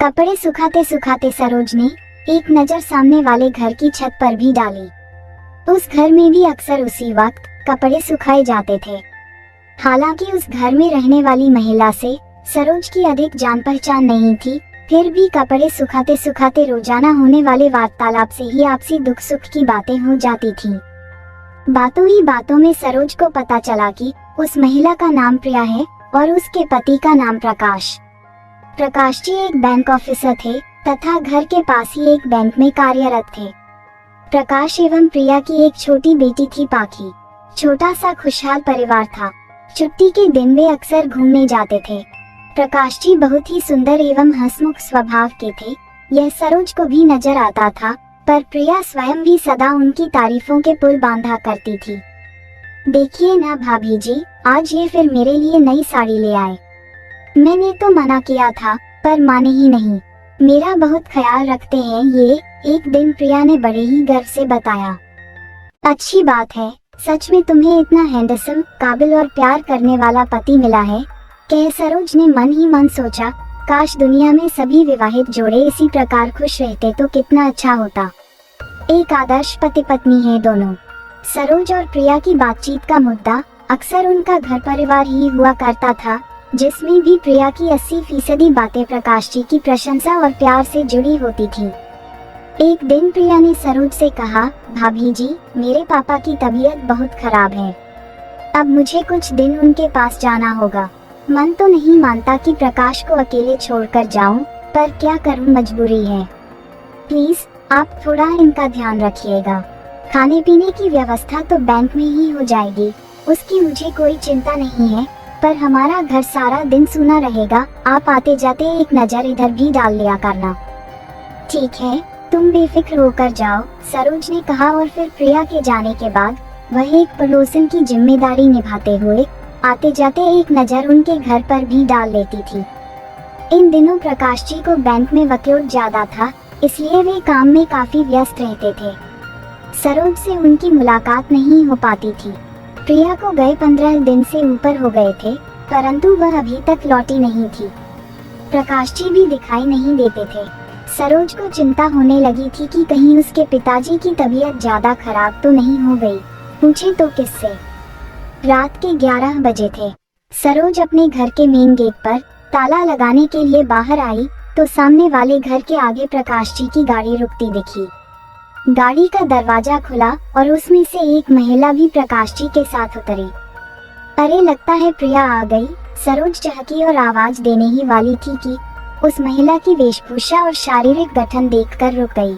कपड़े सुखाते सुखाते सरोज ने एक नजर सामने वाले घर की छत पर भी डाली। उस घर में भी अक्सर उसी वक्त कपड़े सुखाए जाते थे। हालांकि उस घर में रहने वाली महिला से सरोज की अधिक जान पहचान नहीं थी, फिर भी कपड़े सुखाते सुखाते रोजाना होने वाले वार्तालाप से ही आपसी दुख सुख की बातें हो जाती थीं। बातों ही बातों में सरोज को पता चला कि उस महिला का नाम प्रिया है और उसके पति का नाम प्रकाश। प्रकाश जी एक बैंक ऑफिसर थे तथा घर के पास ही एक बैंक में कार्यरत थे। प्रकाश एवं प्रिया की एक छोटी बेटी थी पाखी। छोटा सा खुशहाल परिवार था। छुट्टी के दिन वे अक्सर घूमने जाते थे। प्रकाश जी बहुत ही सुंदर एवं हंसमुख स्वभाव के थे, यह सरोज को भी नजर आता था, पर प्रिया स्वयं भी सदा उनकी तारीफों के पुल बांधा करती थी। देखिए ना भाभी जी, आज ये फिर मेरे लिए नई साड़ी ले आए। मैंने तो मना किया था पर माने ही नहीं। मेरा बहुत ख्याल रखते हैं ये, एक दिन प्रिया ने बड़े ही गर्व से बताया। अच्छी बात है, सच में तुम्हें इतना हैंडसम, काबिल और प्यार करने वाला पति मिला है, कह सरोज ने मन ही मन सोचा, काश दुनिया में सभी विवाहित जोड़े इसी प्रकार खुश रहते तो कितना अच्छा होता। एक आदर्श पति पत्नी है दोनों। सरोज और प्रिया की बातचीत का मुद्दा अक्सर उनका घर परिवार ही हुआ करता था, जिसमें भी प्रिया की 80% बातें प्रकाश जी की प्रशंसा और प्यार से जुड़ी होती थी। एक दिन प्रिया ने सरोज से कहा, भाभी जी, मेरे पापा की तबीयत बहुत खराब है। अब मुझे कुछ दिन उनके पास जाना होगा। मन तो नहीं मानता कि प्रकाश को अकेले छोड़कर जाऊं, पर क्या करूं, मजबूरी है। प्लीज आप थोड़ा इनका ध्यान रखिएगा। खाने पीने की व्यवस्था तो बैंक में ही हो जाएगी, उसकी मुझे कोई चिंता नहीं है, पर हमारा घर सारा दिन सूना रहेगा, आप आते जाते एक नजर इधर भी डाल लिया करना। ठीक है, तुम बेफिक्र होकर जाओ, सरोज ने कहा और फिर प्रिया के जाने के बाद वह एक पड़ोसन की जिम्मेदारी निभाते हुए आते जाते एक नजर उनके घर पर भी डाल लेती थी। इन दिनों प्रकाश जी को बैंक में वर्कलोड ज्यादा था, इसलिए वे काम में काफी व्यस्त रहते थे। सरोज से उनकी मुलाकात नहीं हो पाती थी। प्रिया को गए 15 दिन से ऊपर हो गए थे, परंतु वह अभी तक लौटी नहीं थी। प्रकाश जी भी दिखाई नहीं देते थे। सरोज को चिंता होने लगी थी कि कहीं उसके पिताजी की तबीयत ज्यादा खराब तो नहीं हो गई। पूछे तो किससे। रात के 11 बजे थे। सरोज अपने घर के मेन गेट पर ताला लगाने के लिए बाहर आई तो सामने वाले घर के आगे प्रकाश जी की गाड़ी रुकती दिखी। गाड़ी का दरवाजा खुला और उसमें से एक महिला भी प्रकाश जी के साथ उतरी। अरे, लगता है प्रिया आ गई, सरोज चहकी और आवाज देने ही वाली थी कि उस महिला की वेशभूषा और शारीरिक गठन देखकर रुक गई।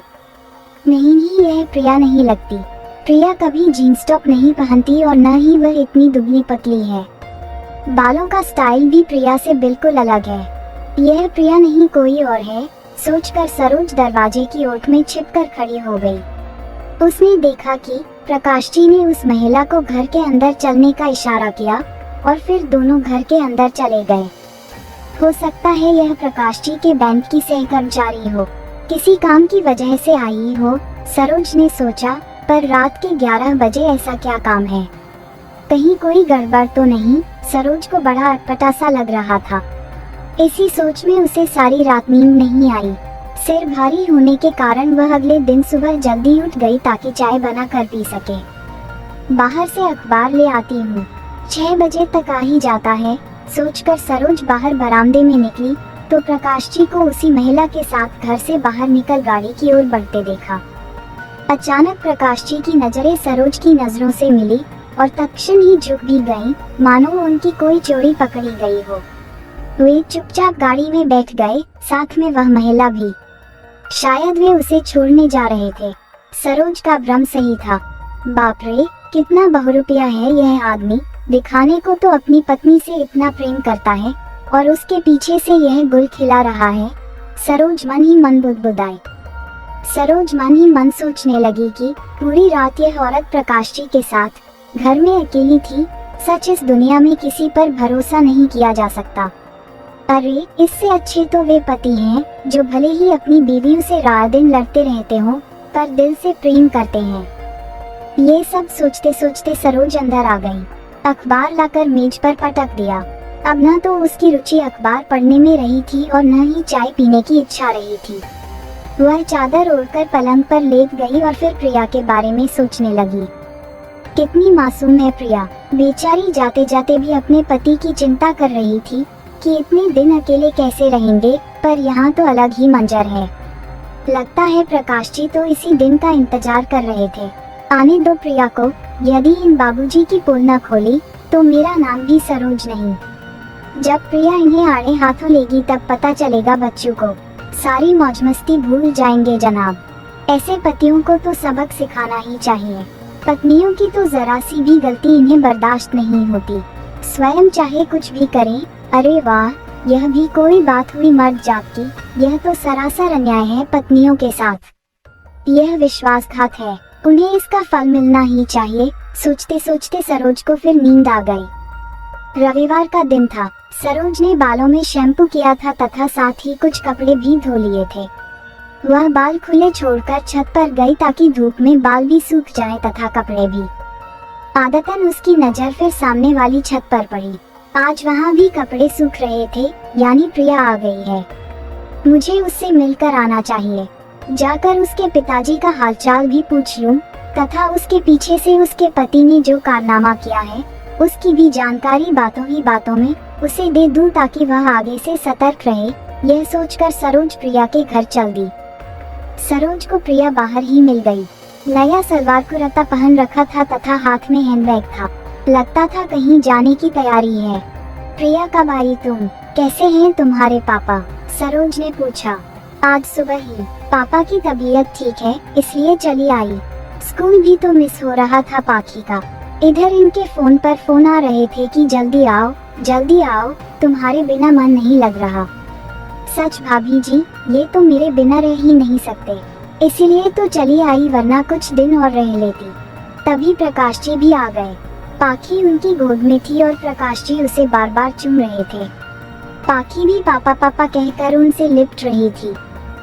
नहीं, यह प्रिया नहीं लगती। प्रिया कभी जीन्स टॉप नहीं पहनती और न ही वह इतनी दुबली पतली है। बालों का स्टाइल भी प्रिया से बिल्कुल अलग है। यह प्रिया नहीं कोई और है, सोचकर सरोज दरवाजे की ओट में छिपकर खड़ी हो गई। उसने देखा कि प्रकाश जी ने उस महिला को घर के अंदर चलने का इशारा किया और फिर दोनों घर के अंदर चले गए। हो सकता है यह प्रकाश जी के बैंक की सहकर्मचारी हो, किसी काम की वजह से आई हो, सरोज ने सोचा, पर रात के 11 बजे ऐसा क्या काम है, कहीं कोई गड़बड़ तो नहीं। सरोज को बड़ा अटपटा सा लग रहा था। इसी सोच में उसे सारी रात नींद नहीं आई। सिर भारी होने के कारण वह अगले दिन सुबह जल्दी उठ गई ताकि चाय बना कर पी सके। बाहर से अखबार ले आती हूँ, 6 बजे तक आ ही जाता है, सोचकर सरोज बाहर बरामदे में निकली तो प्रकाश जी को उसी महिला के साथ घर से बाहर निकल गाड़ी की ओर बढ़ते देखा। अचानक प्रकाश जी की नजरें सरोज की नजरों से मिली और तत्क्षण ही झुक भी गईं, मानो उनकी कोई चोरी पकड़ी गई हो। वे चुपचाप गाड़ी में बैठ गए, साथ में वह महिला भी। शायद वे उसे छोड़ने जा रहे थे। सरोज का भ्रम सही था। बाप रे, कितना बहुरूपिया है यह आदमी, दिखाने को तो अपनी पत्नी से इतना प्रेम करता है और उसके पीछे से यह गुल खिला रहा है। सरोज मन ही मन बुदबुदाई। सरोज मन ही मन सोचने लगी कि पूरी रात यह औरत प्रकाश जी के साथ घर में अकेली थी। सच इस दुनिया में किसी पर भरोसा नहीं किया जा सकता। अरे, इससे अच्छे तो वे पति हैं जो भले ही अपनी बीवियों से रात दिन लड़ते रहते हों, पर दिल से प्रेम करते हैं। ये सब सोचते सोचते सरोज अंदर आ गई। अखबार लाकर मेज पर पटक दिया। अब न तो उसकी रुचि अखबार पढ़ने में रही थी और न ही चाय पीने की इच्छा रही थी। वह चादर ओढ़कर पलंग पर लेट गई और फिर प्रिया के बारे में सोचने लगी। कितनी मासूम है प्रिया, बेचारी जाते जाते भी अपने पति की चिंता कर रही थी कि इतने दिन अकेले कैसे रहेंगे, पर यहाँ तो अलग ही मंजर है। लगता है प्रकाश जी तो इसी दिन का इंतजार कर रहे थे। आने दो प्रिया को, यदि इन बाबूजी की पोल न खोली तो मेरा नाम भी सरोज नहीं। जब प्रिया इन्हें आड़े हाथों लेगी तब पता चलेगा बच्चों को, सारी मौज मस्ती भूल जाएंगे जनाब। ऐसे पतियों को तो सबक सिखाना ही चाहिए। पत्नियों की तो जरा सी भी गलती इन्हें बर्दाश्त नहीं होती, स्वयं चाहे कुछ भी करें। अरे वाह, यह भी कोई बात हुई मर्द जात की। यह तो सरासर अन्याय है पत्नियों के साथ। यह विश्वासघात है, उन्हें इसका फल मिलना ही चाहिए। सोचते सोचते सरोज को फिर नींद आ गई। रविवार का दिन था। सरोज ने बालों में शैम्पू किया था तथा साथ ही कुछ कपड़े भी धो लिए थे। वह बाल खुले छोड़कर छत पर गई ताकि धूप में बाल भी सूख जाएं तथा कपड़े भी। आदतन उसकी नजर फिर सामने वाली छत पर पड़ी। आज वहाँ भी कपड़े सूख रहे थे, यानी प्रिया आ गई है। मुझे उससे मिलकर आना चाहिए। जाकर उसके पिताजी का हालचाल भी पूछ लूं तथा उसके पीछे से उसके पति ने जो कारनामा किया है उसकी भी जानकारी बातों ही बातों में उसे दे दूं ताकि वह आगे से सतर्क रहे। यह सोचकर सरोज प्रिया के घर चल दी। सरोज को प्रिया बाहर ही मिल गई। नया सलवार कुर्ता पहन रखा था तथा हाथ में हैंडबैग था। लगता था कहीं जाने की तैयारी है। प्रिया कब आई तुम? कैसे हैं तुम्हारे पापा? सरोज ने पूछा। आज सुबह ही। पापा की तबीयत ठीक है इसलिए चली आई। स्कूल भी तो मिस हो रहा था पाखी का। इधर इनके फोन पर फोन आ रहे थे कि जल्दी आओ, तुम्हारे बिना मन नहीं लग रहा। सच भाभी जी, ये तो मेरे बिना रह ही नहीं सकते, इसीलिए तो चली आई, वरना कुछ दिन और रह लेती। तभी प्रकाश जी भी आ गए। पाखी उनकी गोद में थी और प्रकाश जी उसे बार बार चूम रहे थे। पाखी भी पापा पापा कहकर उनसे लिपट रही थी।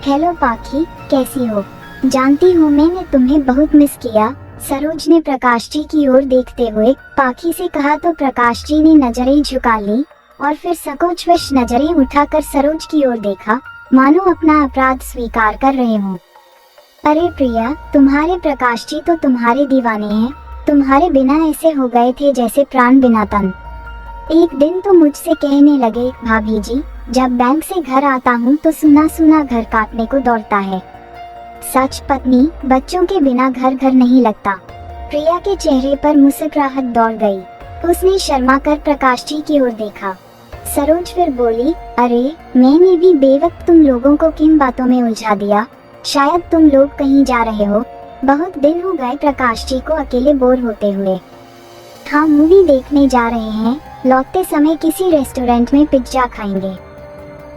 हेलो पाखी, कैसी हो? जानती हूँ मैंने तुम्हें बहुत मिस किया, सरोज ने प्रकाश जी की ओर देखते हुए पाखी से कहा तो प्रकाश जी ने नजरें झुका ली और फिर संकोचवश नजरें उठाकर सरोज की ओर देखा, मानो अपना अपराध स्वीकार कर रहे हों। अरे प्रिया, तुम्हारे प्रकाश जी तो तुम्हारे दीवाने हैं। तुम्हारे बिना ऐसे हो गए थे जैसे प्राण बिना तन। एक दिन तो मुझसे कहने लगे, भाभी जी, जब बैंक से घर आता हूँ तो सुना सुना घर काटने को दौड़ता है। सच पत्नी, बच्चों के बिना घर नहीं लगता। प्रिया के चेहरे पर मुस्कुराहट दौड़ गई। उसने शर्मा कर प्रकाश जी की ओर देखा। सरोज फिर बोली, अरे मैंने भी बेवक्त तुम लोगों को किन बातों में उलझा दिया। शायद तुम लोग कहीं जा रहे हो। बहुत दिन हो गए प्रकाश जी को अकेले बोर होते हुए। हाँ, मूवी देखने जा रहे हैं। लौटते समय किसी रेस्टोरेंट में पिज्जा खाएंगे।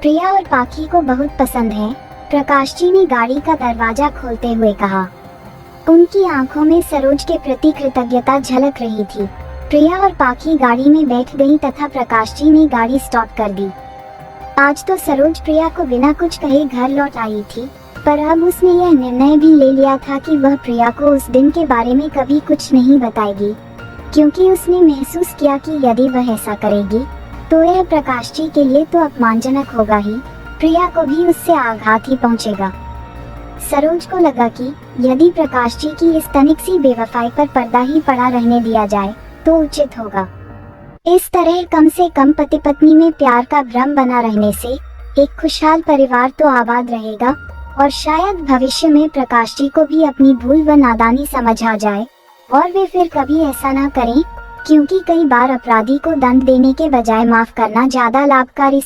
प्रिया और पाखी को बहुत पसंद है, प्रकाश जी ने गाड़ी का दरवाजा खोलते हुए कहा। उनकी आंखों में सरोज के प्रति कृतज्ञता झलक रही थी। प्रिया और पाखी गाड़ी में बैठ गईं तथा प्रकाश जी ने गाड़ी स्टॉप कर दी। आज तो सरोज प्रिया को बिना कुछ कहे घर लौट आई थी, पर अब उसने यह निर्णय भी ले लिया था कि वह प्रिया को उस दिन के बारे में कभी कुछ नहीं बताएगी, क्योंकि उसने महसूस किया कि यदि वह ऐसा करेगी तो यह प्रकाश जी के लिए तो अपमानजनक होगा ही, प्रिया को भी उससे आघात ही पहुंचेगा। सरोज को लगा कि यदि प्रकाश जी की इस तनिक सी बेवफाई पर पर्दा ही पड़ा रहने दिया जाए तो उचित होगा। इस तरह कम से कम पति पत्नी में प्यार का भ्रम बना रहने से एक खुशहाल परिवार तो आबाद रहेगा और शायद भविष्य में प्रकाश जी को भी अपनी भूल व नादानी समझ आ जाए और वे फिर कभी ऐसा ना करें, क्योंकि कई बार अपराधी को दंड देने के बजाय माफ करना ज्यादा लाभकारी